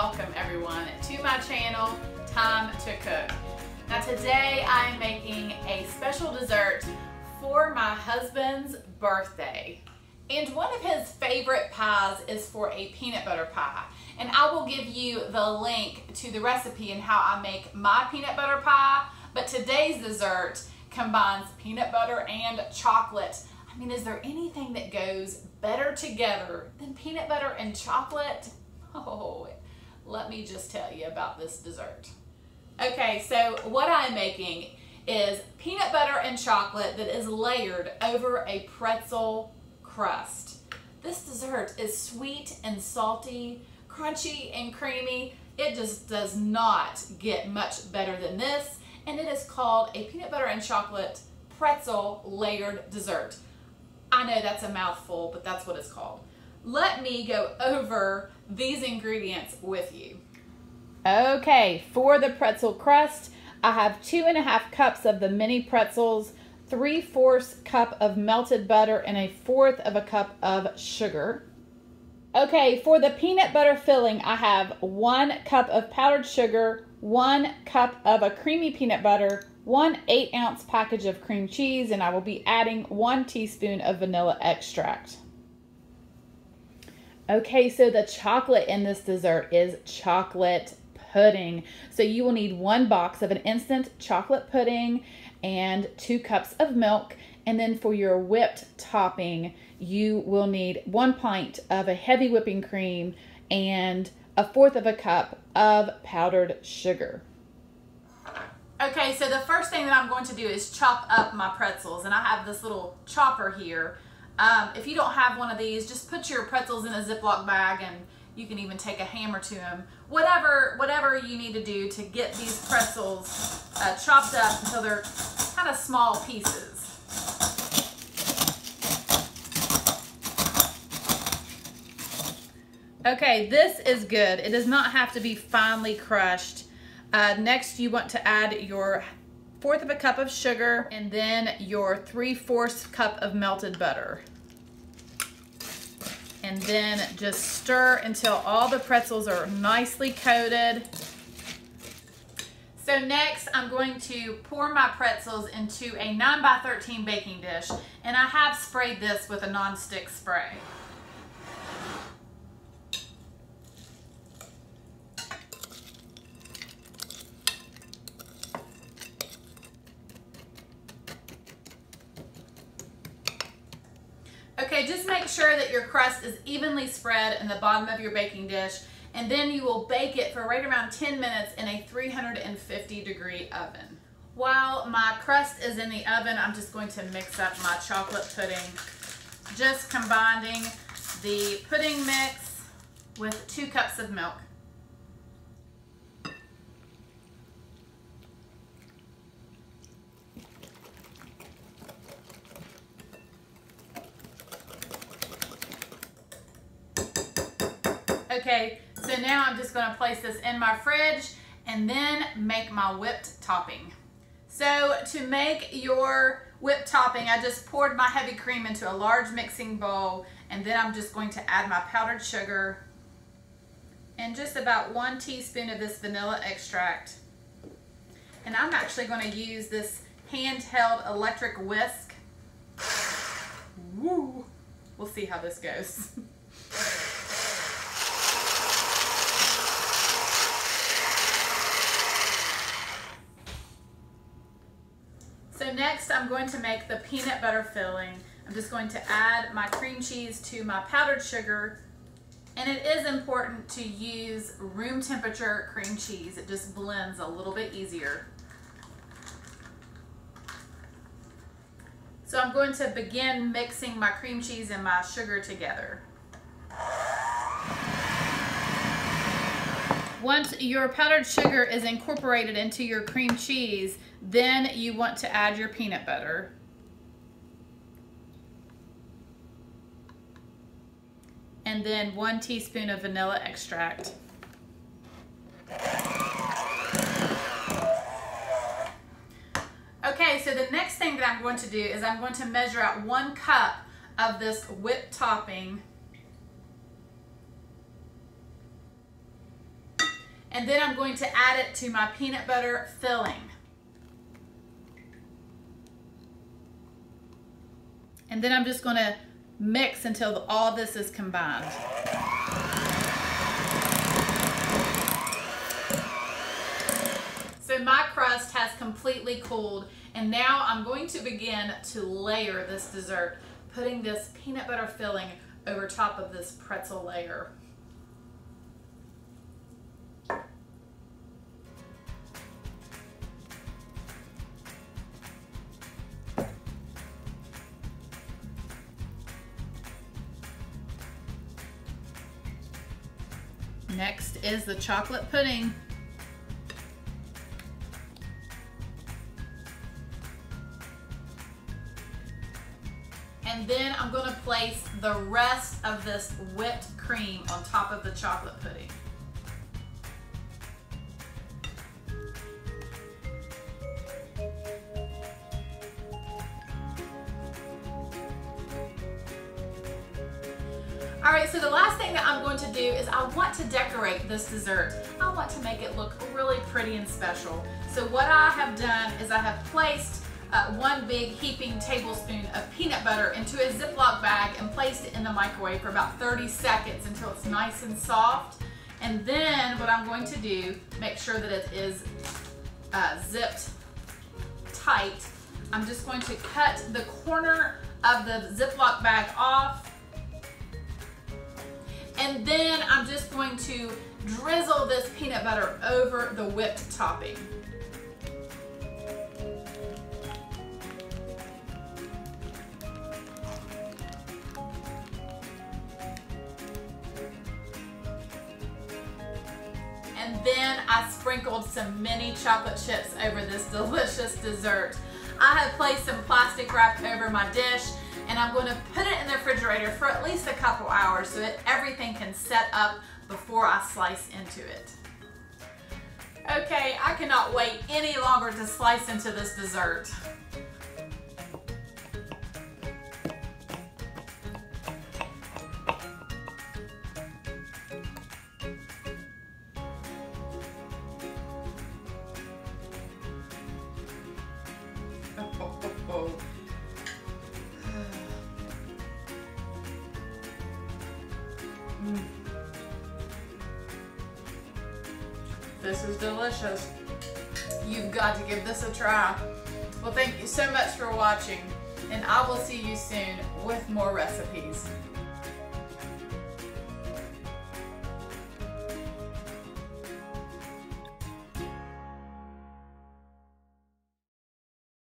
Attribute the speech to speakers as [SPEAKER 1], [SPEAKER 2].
[SPEAKER 1] welcome everyone to my channel, Time to Cook. Now today I am making a special dessert for my husband's birthday. And one of his favorite pies is for a peanut butter pie. And I will give you the link to the recipe and how I make my peanut butter pie. But today's dessert combines peanut butter and chocolate. I mean, is there anything that goes better together than peanut butter and chocolate? Oh, let me just tell you about this dessert. Okay, so what I'm making is peanut butter and chocolate that is layered over a pretzel crust. This dessert is sweet and salty, crunchy and creamy. It just does not get much better than this, and it is called a peanut butter and chocolate pretzel layered dessert. I know that's a mouthful, but that's what it's called. Let me go over these ingredients with you. Okay, for the pretzel crust, I have 2½ cups of the mini pretzels, 3/4 cup of melted butter, and 1/4 cup of sugar. Okay, for the peanut butter filling, I have 1 cup of powdered sugar, 1 cup of a creamy peanut butter, 1 8-ounce package of cream cheese, and I will be adding 1 teaspoon of vanilla extract. Okay, so the chocolate in this dessert is chocolate pudding. So you will need 1 box of an instant chocolate pudding and 2 cups of milk. And then for your whipped topping, you will need 1 pint of a heavy whipping cream and 1/4 cup of powdered sugar. Okay, so the first thing that I'm going to do is chop up my pretzels, and I have this little chopper here. If you don't have one of these, just put your pretzels in a Ziploc bag, and you can even take a hammer to them. Whatever you need to do to get these pretzels chopped up until they're kind of small pieces. Okay, this is good. It does not have to be finely crushed. Next, you want to add your 1/4 cup of sugar and then your 3/4 cup of melted butter. And then just stir until all the pretzels are nicely coated. So next, I'm going to pour my pretzels into a 9x13 baking dish, and I have sprayed this with a non-stick spray. Okay, just make sure that your crust is evenly spread in the bottom of your baking dish, and then you will bake it for right around 10 minutes in a 350-degree oven. While my crust is in the oven, I'm just going to mix up my chocolate pudding, just combining the pudding mix with 2 cups of milk. Okay, so now I'm just going to place this in my fridge and then make my whipped topping. So to make your whipped topping, I just poured my heavy cream into a large mixing bowl, and then I'm just going to add my powdered sugar and just about 1 teaspoon of this vanilla extract. And I'm actually going to use this handheld electric whisk. Woo! We'll see how this goes. So next, I'm going to make the peanut butter filling. I'm just going to add my cream cheese to my powdered sugar. And it is important to use room temperature cream cheese. It just blends a little bit easier. So I'm going to begin mixing my cream cheese and my sugar together. Once your powdered sugar is incorporated into your cream cheese, then you want to add your peanut butter. And then 1 teaspoon of vanilla extract. Okay, so the next thing that I'm going to do is I'm going to measure out 1 cup of this whipped topping And then I'm going to add it to my peanut butter filling. And then I'm just going to mix until all this is combined. So my crust has completely cooled, and now I'm going to begin to layer this dessert, putting this peanut butter filling over top of this pretzel layer. Next is the chocolate pudding. And then I'm going to place the rest of this whipped cream on top of the chocolate pudding. All right, so the last thing that I'm going to do is I want to decorate this dessert. I want to make it look really pretty and special. So what I have done is I have placed one big heaping tablespoon of peanut butter into a Ziploc bag and placed it in the microwave for about 30 seconds until it's nice and soft. And then what I'm going to do, make sure that it is zipped tight. I'm just going to cut the corner of the Ziploc bag off. And then I'm just going to drizzle this peanut butter over the whipped topping. And then I sprinkled some mini chocolate chips over this delicious dessert. I have placed some plastic wrap over my dish, and I'm going to put it in the refrigerator for at least a couple hours so that everything can set up before I slice into it. Okay, I cannot wait any longer to slice into this dessert. This is delicious. You've got to give this a try. Well, thank you so much for watching, and I will see you soon with more recipes.